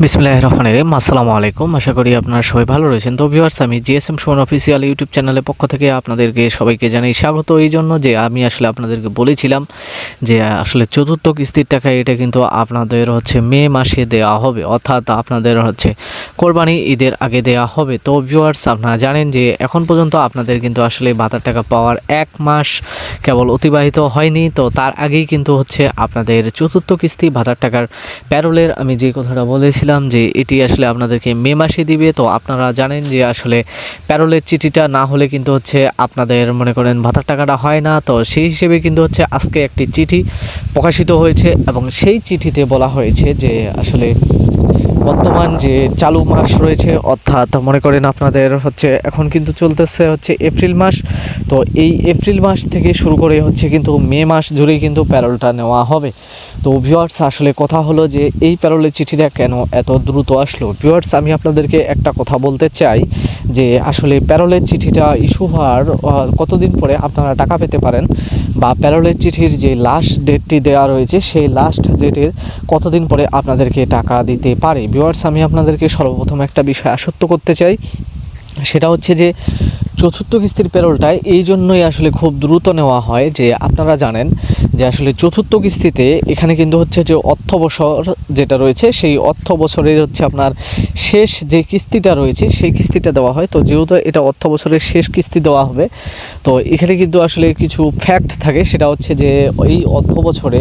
বিসমিল্লাহির রহমানির রহিম। আসসালামু আলাইকুম। আশা করি আপনারা সবাই ভালো রয়েছেন। তো ভিউয়ার্স, আমি জিএসএম সুমন অফিসিয়াল ইউটিউব চ্যানেলের পক্ষ থেকে আপনাদেরকে সবাইকে জানাই স্বাগত। এই জন্য যে আমি আসলে আপনাদেরকে বলেছিলাম যে আসলে চতুর্থ কিস্তির টাকা এটা কিন্তু আপনাদের মে মাসে দেওয়া হবে, অর্থাৎ আপনাদের কোরবানি ঈদের আগে দেওয়া হবে। তো ভিউয়ার্স, আপনারা জানেন যে এখন পর্যন্ত আপনাদের কিন্তু আসলে ভাতার টাকা পাওয়ার 1 মাস কেবল অতিবাহিত হয়নি। তো তার আগেই কিন্তু আপনাদের চতুর্থ কিস্তি ভাতার টাকার প্যারোলের আমি যে কথাটা বলেছিলাম যে এটি আসলে আপনাদেরকে মে মাসে দিবে। তো আপনারা জানেন যে আসলে প্যারোলের চিঠিটা না হলে কিন্তু আপনাদের মনে করেন ভাতার টাকাটা হয় না। তো সেই হিসেবে কিন্তু আজকে একটি চিঠি প্রকাশিত হয়েছে এবং সেই চিঠিতে বলা হয়েছে যে আসলে বর্তমান যে চালু মাস রয়েছে, অর্থাৎ মনে করেন আপনাদের এখন কিন্তু চলতেছে এপ্রিল মাস। তো এই এপ্রিল মাস থেকে শুরু করে কিন্তু মে মাস জুড়েই কিন্তু প্যারোলটা নেওয়া হবে। তো ভিউয়ার্স, আসলে কথা হলো যে এই প্যারোলের চিঠিটা কেন এত দ্রুত আসলো। ভিউয়ার্স, আমি আপনাদেরকে একটা কথা বলতে চাই যে আসলে প্যারোলের চিঠিটা ইস্যু হওয়ার কতদিন পরে আপনারা টাকা পেতে পারেন, বা প্যারোলের চিঠির যে লাস্ট ডেটটি দেওয়া রয়েছে সেই লাস্ট ডেটের কতদিন পরে আপনাদেরকে টাকা দিতে পারে। ভিউয়ার্স, আমি আপনাদেরকে সর্বপ্রথম একটা বিষয় আশ্বস্ত করতে চাই, সেটা হচ্ছে যে চতুর্থ কিস্তির প্যারোলটা এই জন্যই আসলে খুব দ্রুত নেওয়া হয় যে আপনারা জানেন যে আসলে চতুর্থ কিস্তিতে এখানে কিন্তু যে অর্থ বছর যেটা রয়েছে সেই অর্থ বছরের আপনার শেষ যে কিস্তিটা রয়েছে সেই কিস্তিটা দেওয়া হয়। তো যেহেতু এটা অর্থ বছরের শেষ কিস্তি দেওয়া হবে, তো এখানে কিন্তু আসলে কিছু ফ্যাক্ট থাকে, সেটা হচ্ছে যে এই অর্থ বছরে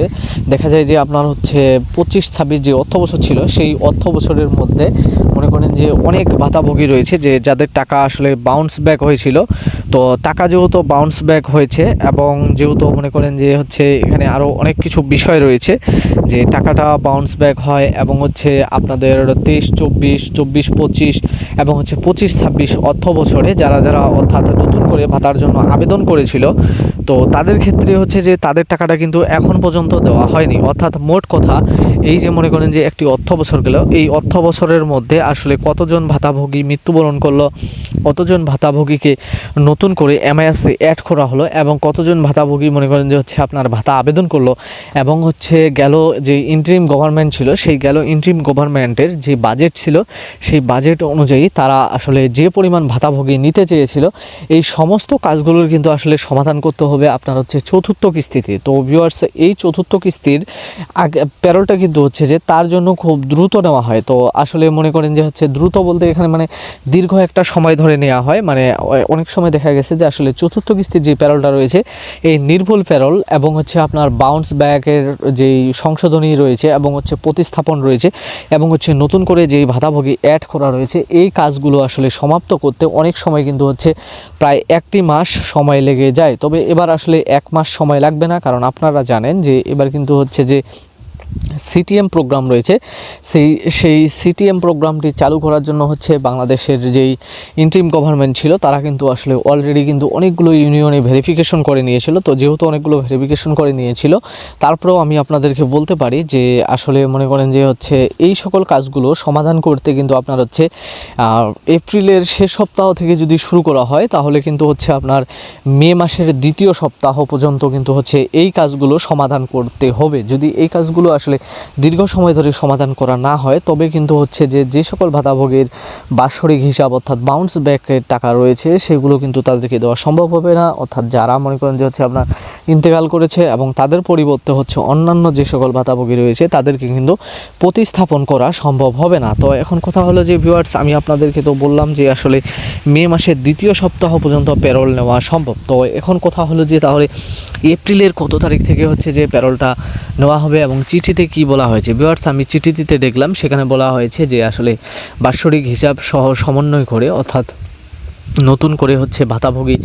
দেখা যায় যে আপনার 25-26 যে অর্থ বছর ছিল সেই অর্থ বছরের মধ্যে মনে করেন যে অনেক ভাতাভোগী রয়েছে যে যাদের টাকা আসলে বাউন্স ব্যাক হয়েছিল। তো টাকা যেহেতু বাউন্স ব্যাক হয়েছে এবং যেহেতু মনে করেন যে এখানে আরও অনেক কিছু বিষয় রয়েছে যে টাকাটা বাউন্স ব্যাক হয় এবং আপনাদের 23-24, 24-25 এবং 25-26 অর্থ বছরে যারা অর্থাৎ নতুন করে ভাতার জন্য আবেদন করেছিল, তো তাদের ক্ষেত্রে যে তাদের টাকাটা কিন্তু এখন পর্যন্ত দেওয়া হয়নি। অর্থাৎ মোট কথা এই যে মনে করেন যে একটি অর্থ বছর গেল, এই অর্থ বছরের মধ্যে আসলে কতজন ভাতাভোগী মৃত্যুবরণ করলো, কতজন ভাতাভোগীকে নতুন করে এমআইএসে অ্যাড করা হলো এবং কতজন ভাতাভোগী মনে করেন যে আপনার ভাতা আবেদন করলো, এবং গেল যে ইন্টারিম গভর্নমেন্ট ছিল সেই ইন্টারিম গভর্নমেন্টের যে বাজেট ছিল সেই বাজেট অনুযায়ী তারা আসলে যে পরিমাণ ভাতাভোগী নিতে চেয়েছিল এই সমস্ত কাজগুলোর কিন্তু আসলে সমাধান করতে হবে আপনার চতুর্থ কিস্তিতে। তো ভিউয়ার্স, এই চতুর্থ কিস্তির আগে প্যারোলটা কিন্তু যে তার জন্য খুব দ্রুত নেওয়া হয়। তো আসলে মনে করেন যে দ্রুত বলতে এখানে মানে দীর্ঘ একটা সময় ধরে নেওয়া হয়। মানে অনেক সময় দেখা গেছে যে আসলে চতুর্থ কিস্তির যে প্যারোলটা রয়েছে এই নির্ভুল প্যারোল এবং আপনার বাউন্স ব্যাকের যেই সংশোধনী রয়েছে এবং প্রতিস্থাপন রয়েছে এবং নতুন করে যেই ভাতাভোগী অ্যাড করা রয়েছে, এই কাজগুলো আসলে সমাপ্ত করতে অনেক সময় কিন্তু প্রায় 1 মাস সময় লেগে যায়। তবে এবার আসলে 1 মাস সময় লাগবে না, কারণ আপনারা জানেন যে এবার কিন্তু যে সিটিএম প্রোগ্রাম রয়েছে সেই সিটিএম প্রোগ্রামটি চালু করার জন্য বাংলাদেশের যেই ইন্টারিম গভর্নমেন্ট ছিল তারা কিন্তু আসলে অলরেডি কিন্তু অনেকগুলো ইউনিয়নে ভেরিফিকেশন করে নিয়েছিল। তো যেহেতু অনেকগুলো ভেরিফিকেশন করে নিয়েছিল, তারপরেও আমি আপনাদেরকে বলতে পারি যে আসলে মনে করেন যে এই সকল কাজগুলো সমাধান করতে কিন্তু আপনার এপ্রিলের শেষ সপ্তাহ থেকে যদি শুরু করা হয় তাহলে কিন্তু আপনার মে মাসের দ্বিতীয় সপ্তাহ পর্যন্ত কিন্তু এই কাজগুলো সমাধান করতে হবে। যদি এই কাজগুলো আসলে দীর্ঘ সময় ধরে সমাধান করা না হয় তবে কিন্তু যে সকল ভাতাভোগীর বাৎসরিক হিসাব অর্থাৎ বাউন্স ব্যাকের টাকা রয়েছে সেগুলো কিন্তু তাদেরকে দেওয়া সম্ভব হবে না। অর্থাৎ যারা মনে করেন যে আপনার ইন্তেকাল করেছে এবং তাদের পরিবর্তে অন্যান্য যে সকল ভাতাভোগী রয়েছে তাদেরকে কিন্তু প্রতিস্থাপন করা সম্ভব হবে না। তো এখন কথা হলো যে ভিউয়ার্স, আমি আপনাদেরকে তো বললাম যে আসলে মে মাসের দ্বিতীয় সপ্তাহ পর্যন্ত প্যারোল নেওয়া সম্ভব। তো এখন কথা হলো যে তাহলে এপ্রিলের কত তারিখ থেকে যে প্যারোলটা নেওয়া হবে এবং চিঠিতে কি বলা হয়েছে। ভিউয়ার্স, আমি চিঠিতে দেখলাম সেখানে বলা হয়েছে যে আসলে বাৎসরিক হিসাব সহ সমন্বয় করে অর্থাৎ নতুন করে ভাতাভোগী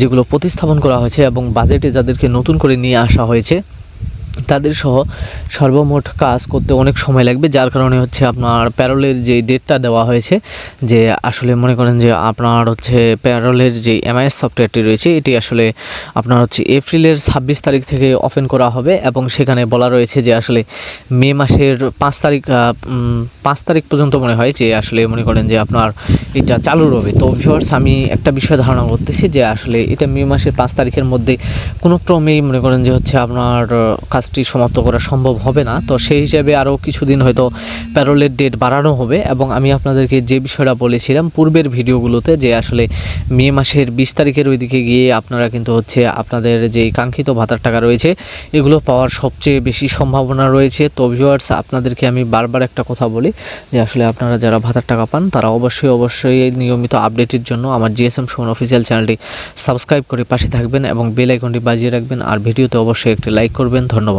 যেগুলো প্রতিস্থাপন করা হয়েছে এবং বাজেটে যাদেরকে নতুন করে নিয়ে আসা হয়েছে তাদের সহ সর্বমোট কাজ করতে অনেক সময় লাগবে, যার কারণে আপনার প্যারোলের যে ডেটটা দেওয়া হয়েছে যে আসলে মনে করেন যে আপনার প্যারোলের যে এমআইএস সফটওয়্যারটি রয়েছে এটি আসলে আপনার এপ্রিলের 26 তারিখ থেকে ওপেন করা হবে এবং সেখানে বলা রয়েছে যে আসলে মে মাসের 5 তারিখ পর্যন্ত মনে হয় যে আসলে মনে করেন যে আপনার এটা চালু রবে। তো ভিউয়ার্স, আমি একটা বিষয় ধারণা করতেছি যে আসলে এটা মে মাসের 5 তারিখের মধ্যে কোনো ক্রমেই মনে করেন যে আপনার কাজটি সমাপ্ত করা সম্ভব হবে না। তো সেই হিসাবে আরও কিছুদিন হয়তো প্যারোলের ডেট বাড়ানো হবে। এবং আমি আপনাদেরকে যে বিষয়টা বলেছিলাম পূর্বের ভিডিওগুলোতে যে আসলে মে মাসের 20 তারিখের ওইদিকে গিয়ে আপনারা কিন্তু হচ্ছে আপনাদের যে কাঙ্ক্ষিত ভাতার টাকা রয়েছে এগুলো পাওয়ার সবচেয়ে বেশি সম্ভাবনা রয়েছে। তো ভিউয়ার্স, আপনাদেরকে আমি বারবার একটা কথা বলি যে আসলে আপনারা যারা ভাতার টাকা পান তারা অবশ্যই নিয়মিত আপডেটের জন্য আমার জিএসএম সুমন অফিসিয়াল চ্যানেলটি সাবস্ক্রাইব করে পাশে থাকবেন এবং বেল আইকনটি বাজিয়ে রাখবেন। আর ভিডিওতে অবশ্যই একটি লাইক করবেন। ধন্যবাদ।